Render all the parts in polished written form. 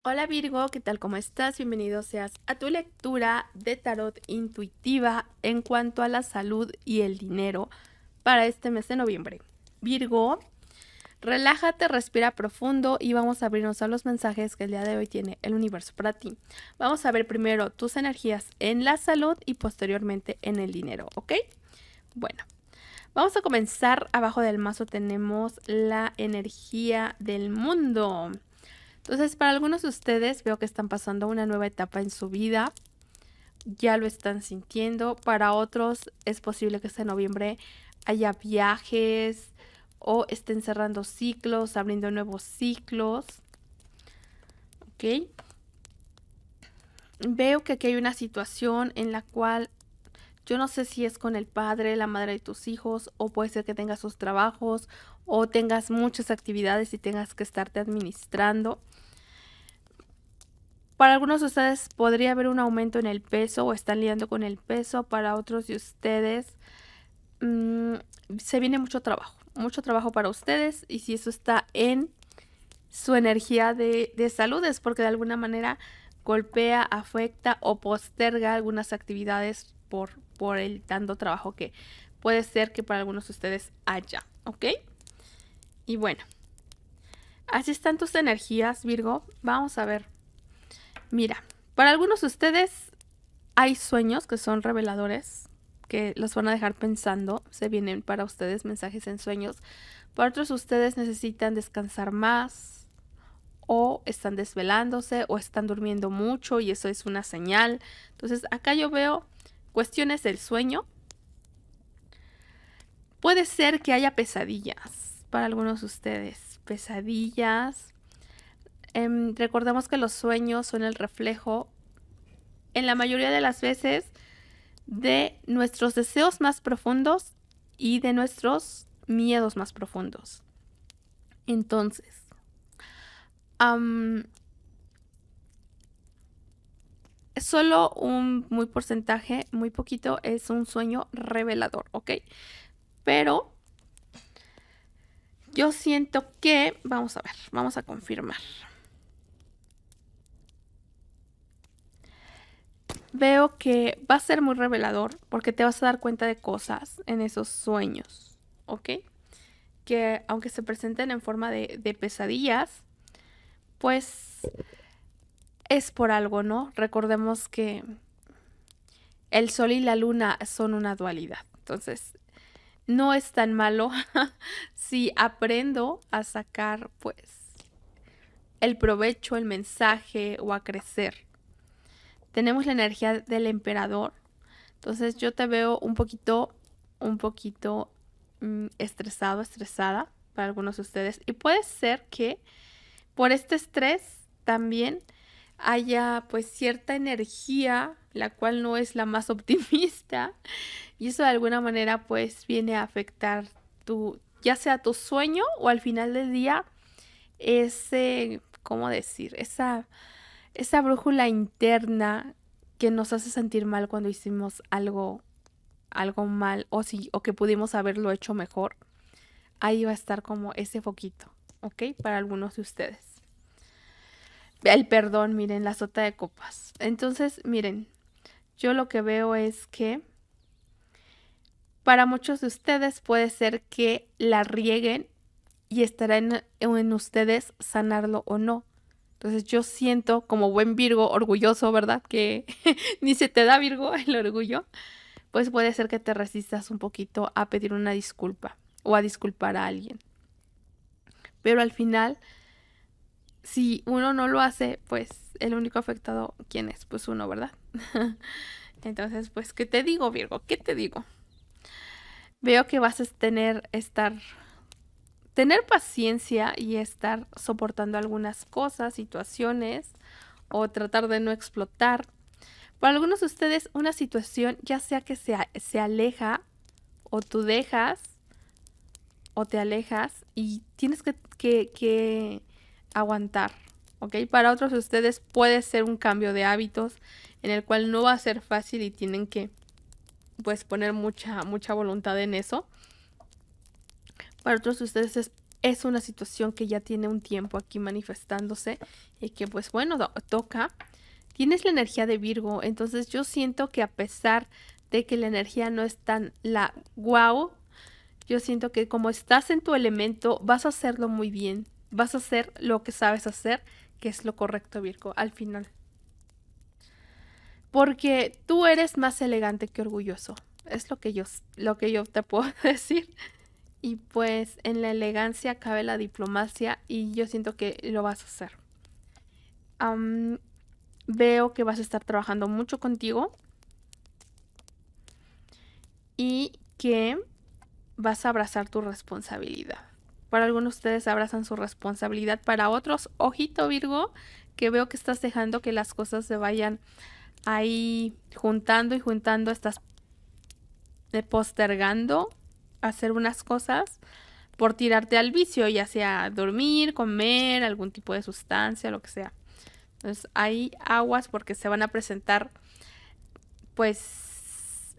Hola Virgo, ¿qué tal? ¿Cómo estás? Bienvenido seas a tu lectura de tarot intuitiva en cuanto a la salud y el dinero para este mes de noviembre. Virgo, relájate, respira profundo y vamos a abrirnos a los mensajes que el día de hoy tiene el universo para ti. Vamos a ver primero tus energías en la salud y posteriormente en el dinero, ¿ok? Bueno, vamos a comenzar. Abajo del mazo tenemos la energía del mundo. Entonces, para algunos de ustedes veo que están pasando una nueva etapa en su vida, ya lo están sintiendo. Para otros es posible que este noviembre haya viajes o estén cerrando ciclos, abriendo nuevos ciclos. ¿Ok? Veo que aquí hay una situación en la cual yo no sé si es con el padre, la madre de tus hijos, o puede ser que tengas sus trabajos o tengas muchas actividades y tengas que estarte administrando. Para algunos de ustedes podría haber un aumento en el peso o están lidiando con el peso. Para otros de ustedes se viene mucho trabajo para ustedes. Y si eso está en su energía de salud es porque de alguna manera golpea, afecta o posterga algunas actividades por el tanto trabajo que puede ser que para algunos de ustedes haya, ¿ok? Y bueno, así están tus energías, Virgo. Vamos a ver. Mira, para algunos de ustedes hay sueños que son reveladores, que los van a dejar pensando. Se vienen para ustedes mensajes en sueños. Para otros ustedes necesitan descansar más, o están desvelándose, o están durmiendo mucho y eso es una señal. Entonces acá yo veo cuestiones del sueño. Puede ser que haya pesadillas para algunos de ustedes. Pesadillas. Recordemos que los sueños son el reflejo, en la mayoría de las veces, de nuestros deseos más profundos y de nuestros miedos más profundos. Entonces, solo un muy porcentaje, muy poquito, es un sueño revelador, ¿ok? Pero yo siento que, vamos a ver, vamos a confirmar. Veo que va a ser muy revelador porque te vas a dar cuenta de cosas en esos sueños, ¿ok? Que aunque se presenten en forma de pesadillas, pues es por algo, ¿no? Recordemos que el sol y la luna son una dualidad. Entonces, no es tan malo si aprendo a sacar, pues, el provecho, el mensaje o a crecer. Tenemos la energía del emperador. Entonces, yo te veo un poquito estresado, estresada para algunos de ustedes. Y puede ser que por este estrés también haya pues cierta energía, la cual no es la más optimista, y eso de alguna manera pues viene a afectar ya sea tu sueño o al final del día ese, ¿cómo decir? Esa brújula interna que nos hace sentir mal cuando hicimos algo mal o que pudimos haberlo hecho mejor. Ahí va a estar como ese foquito, ¿ok? Para algunos de ustedes. El perdón, miren, la sota de copas. Entonces, miren, yo lo que veo es que para muchos de ustedes puede ser que la rieguen y estará en ustedes sanarlo o no. Entonces yo siento como buen Virgo orgulloso, ¿verdad? Que ni se te da, Virgo, el orgullo. Pues puede ser que te resistas un poquito a pedir una disculpa o a disculpar a alguien. Pero al final, si uno no lo hace, pues el único afectado, ¿quién es? Pues uno, ¿verdad? Entonces, pues, ¿qué te digo, Virgo? ¿Qué te digo? Veo que vas a tener paciencia y estar soportando algunas cosas, situaciones, o tratar de no explotar. Para algunos de ustedes, una situación, ya sea que se aleja, o tú dejas, o te alejas, y tienes que aguantar, ¿ok? Para otros de ustedes puede ser un cambio de hábitos en el cual no va a ser fácil y tienen que pues poner mucha voluntad en eso. Para otros de ustedes es es una situación que ya tiene un tiempo aquí manifestándose y que pues bueno, toca. Tienes la energía de Virgo, entonces yo siento que a pesar de que la energía no es tan la wow, yo siento que como estás en tu elemento, vas a hacerlo muy bien. Vas a hacer lo que sabes hacer, que es lo correcto, Virgo, al final. Porque tú eres más elegante que orgulloso. Es lo que yo te puedo decir. Y pues en la elegancia cabe la diplomacia y yo siento que lo vas a hacer. Veo que vas a estar trabajando mucho contigo y que vas a abrazar tu responsabilidad. Para algunos de ustedes abrazan su responsabilidad, para otros, ojito Virgo, que veo que estás dejando que las cosas se vayan ahí juntando y juntando, estás postergando hacer unas cosas por tirarte al vicio, ya sea dormir, comer, algún tipo de sustancia, lo que sea. Entonces hay aguas porque se van a presentar, pues,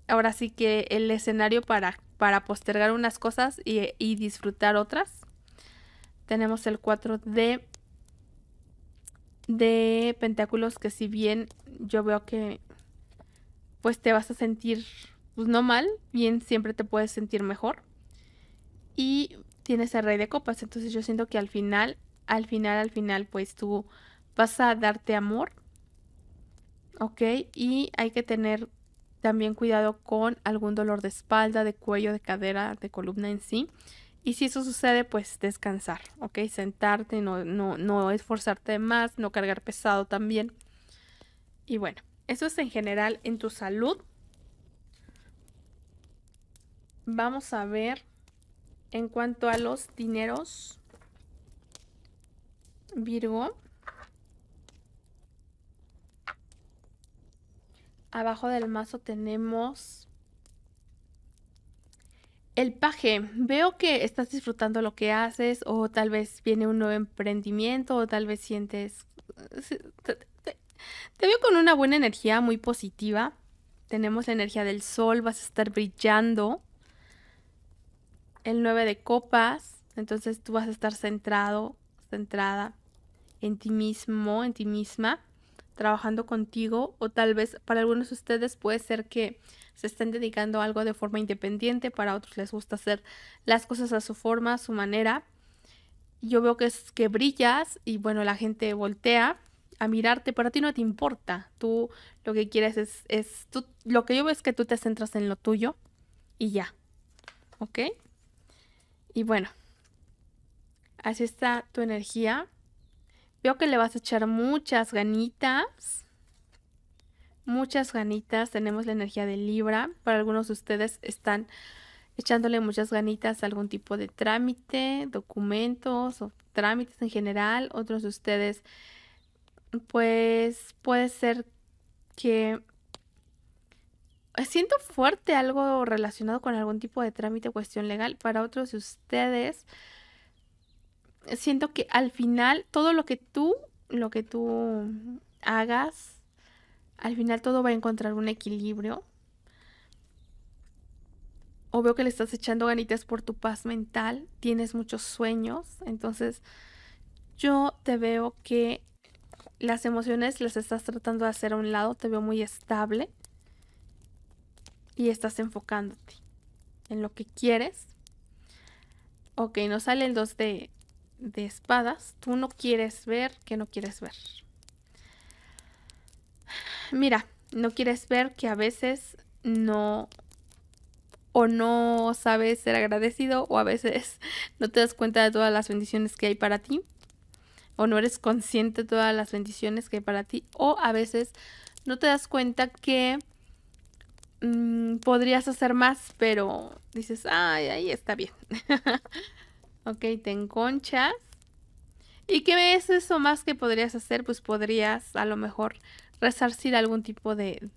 ahora sí que el escenario para postergar unas cosas y disfrutar otras. Tenemos el 4 de pentáculos, que si bien yo veo que pues te vas a sentir pues no mal, bien siempre te puedes sentir mejor. Y tienes el rey de copas, entonces yo siento que al final, pues tú vas a darte amor, ¿ok? Y hay que tener también cuidado con algún dolor de espalda, de cuello, de cadera, de columna en sí. Y si eso sucede, pues descansar, ¿ok? Sentarte, no esforzarte más, no cargar pesado también. Y bueno, eso es en general en tu salud. Vamos a ver en cuanto a los dineros, Virgo. Abajo del mazo tenemos el paje. Veo que estás disfrutando lo que haces, o tal vez viene un nuevo emprendimiento, o tal vez sientes... Te veo con una buena energía, muy positiva. Tenemos la energía del sol, vas a estar brillando. El 9 de copas, entonces tú vas a estar centrado, centrada en ti mismo, en ti misma, trabajando contigo, o tal vez para algunos de ustedes puede ser que se estén dedicando a algo de forma independiente, para otros les gusta hacer las cosas a su forma, a su manera. Yo veo que es que brillas y bueno, la gente voltea a mirarte, pero a ti no te importa. Tú lo que quieres tú, lo que yo veo es que tú te centras en lo tuyo y ya, ¿ok? Y bueno, así está tu energía. Veo que le vas a echar muchas ganitas. Muchas ganitas. Tenemos la energía de Libra. Para algunos de ustedes están echándole muchas ganitas a algún tipo de trámite, documentos o trámites en general. Otros de ustedes, pues puede ser que siento fuerte algo relacionado con algún tipo de trámite o cuestión legal. Para otros de ustedes, siento que al final todo lo que tú hagas, al final todo va a encontrar un equilibrio. O veo que le estás echando ganitas por tu paz mental, tienes muchos sueños, entonces yo te veo que las emociones las estás tratando de hacer a un lado, te veo muy estable y estás enfocándote en lo que quieres. Ok, nos sale el 2 de espadas, tú no quieres ver, ¿qué no quieres ver? Mira, no quieres ver que a veces no sabes ser agradecido, o a veces no te das cuenta de todas las bendiciones que hay para ti, o no eres consciente de todas las bendiciones que hay para ti, o a veces no te das cuenta que podrías hacer más, pero dices, ay, ahí está bien. Ok, te enconchas. ¿Y qué es eso más que podrías hacer? Pues podrías a lo mejor resarcir algún tipo de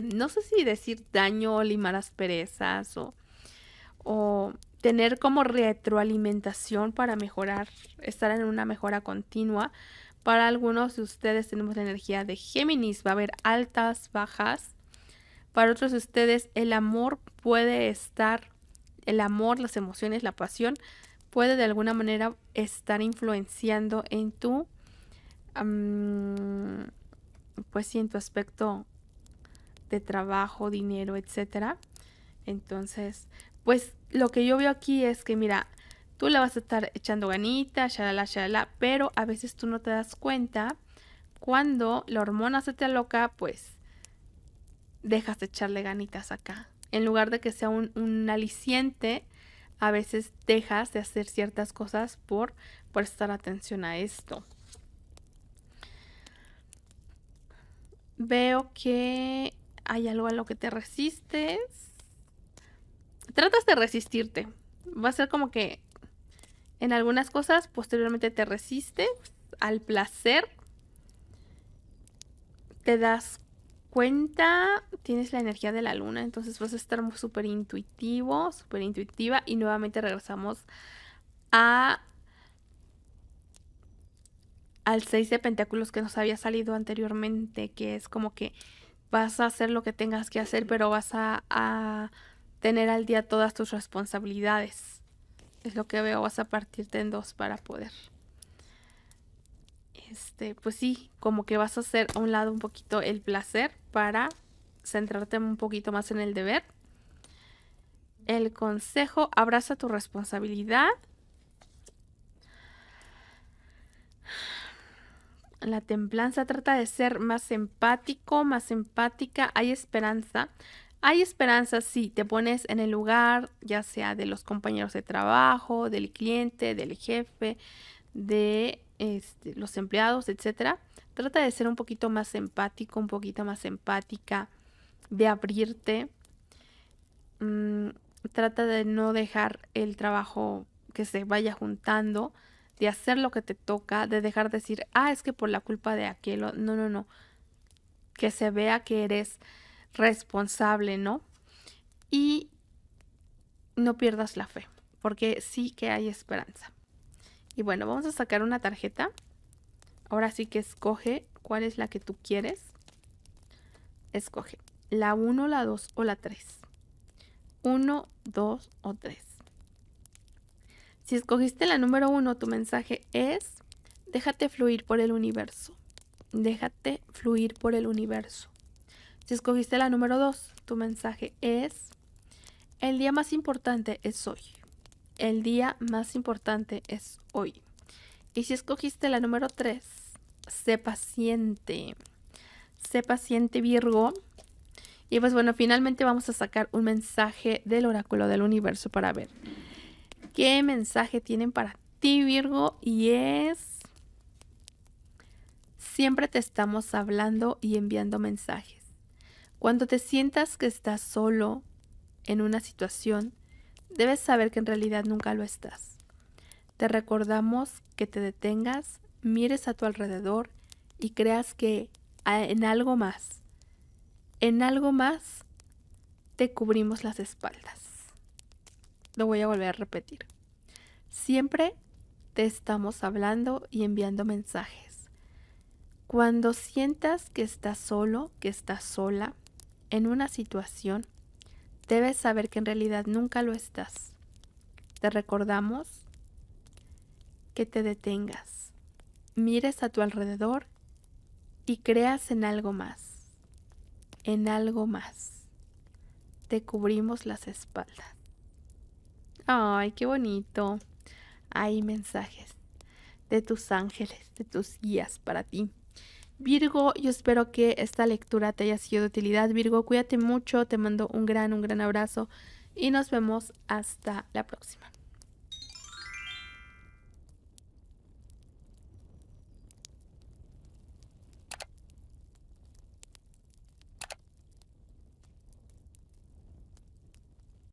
no sé si decir daño, o limar asperezas, o tener como retroalimentación para mejorar, estar en una mejora continua. Para algunos de ustedes tenemos la energía de Géminis, va a haber altas, bajas. Para otros de ustedes el amor puede estar el amor, las emociones, la pasión puede de alguna manera estar influenciando en tu, pues sí, en tu aspecto de trabajo, dinero, etcétera. Entonces, pues lo que yo veo aquí es que, mira, tú le vas a estar echando ganitas, shalala, pero a veces tú no te das cuenta cuando la hormona se te aloca, pues dejas de echarle ganitas acá. En lugar de que sea un aliciente, a veces dejas de hacer ciertas cosas por prestar atención a esto. Veo que hay algo a lo que te resistes. Tratas de resistirte. Va a ser como que en algunas cosas posteriormente te resistes al placer. Te das cuenta, tienes la energía de la luna, entonces vas a estar súper intuitivo, súper intuitiva, y nuevamente regresamos al 6 de pentáculos que nos había salido anteriormente, que es como que vas a hacer lo que tengas que hacer, pero vas a tener al día todas tus responsabilidades. Es lo que veo, vas a partirte en dos para poder. Pues sí, como que vas a hacer a un lado un poquito el placer para centrarte un poquito más en el deber. El consejo, abraza tu responsabilidad. La templanza, trata de ser más empático, más empática. Hay esperanza. Hay esperanza si te pones en el lugar, ya sea de los compañeros de trabajo, del cliente, del jefe, de los empleados, etcétera. Trata de ser un poquito más empático, un poquito más empática, de abrirte. Trata de no dejar el trabajo que se vaya juntando, de hacer lo que te toca, de dejar de decir, es que por la culpa de aquel. No. Que se vea que eres responsable, ¿no? Y no pierdas la fe, porque sí que hay esperanza. Y bueno, vamos a sacar una tarjeta. Ahora sí que escoge cuál es la que tú quieres. Escoge la 1, la 2 o la 3. 1, 2 o 3. Si escogiste la número 1, tu mensaje es: déjate fluir por el universo. Déjate fluir por el universo. Si escogiste la número 2, tu mensaje es: el día más importante es hoy. El día más importante es hoy. Y si escogiste la número 3, sé paciente. Sé paciente, Virgo. Y pues bueno, finalmente vamos a sacar un mensaje del oráculo del universo para ver qué mensaje tienen para ti, Virgo. Y es: siempre te estamos hablando y enviando mensajes. Cuando te sientas que estás solo en una situación, debes saber que en realidad nunca lo estás. Te recordamos que te detengas, mires a tu alrededor y creas que en algo más te cubrimos las espaldas. Lo voy a volver a repetir. Siempre te estamos hablando y enviando mensajes. Cuando sientas que estás solo, que estás sola en una situación, debes saber que en realidad nunca lo estás. Te recordamos que te detengas, mires a tu alrededor y creas en algo más. En algo más. Te cubrimos las espaldas. Ay, qué bonito. Hay mensajes de tus ángeles, de tus guías para ti. Virgo, yo espero que esta lectura te haya sido de utilidad. Virgo, cuídate mucho, te mando un gran abrazo y nos vemos hasta la próxima.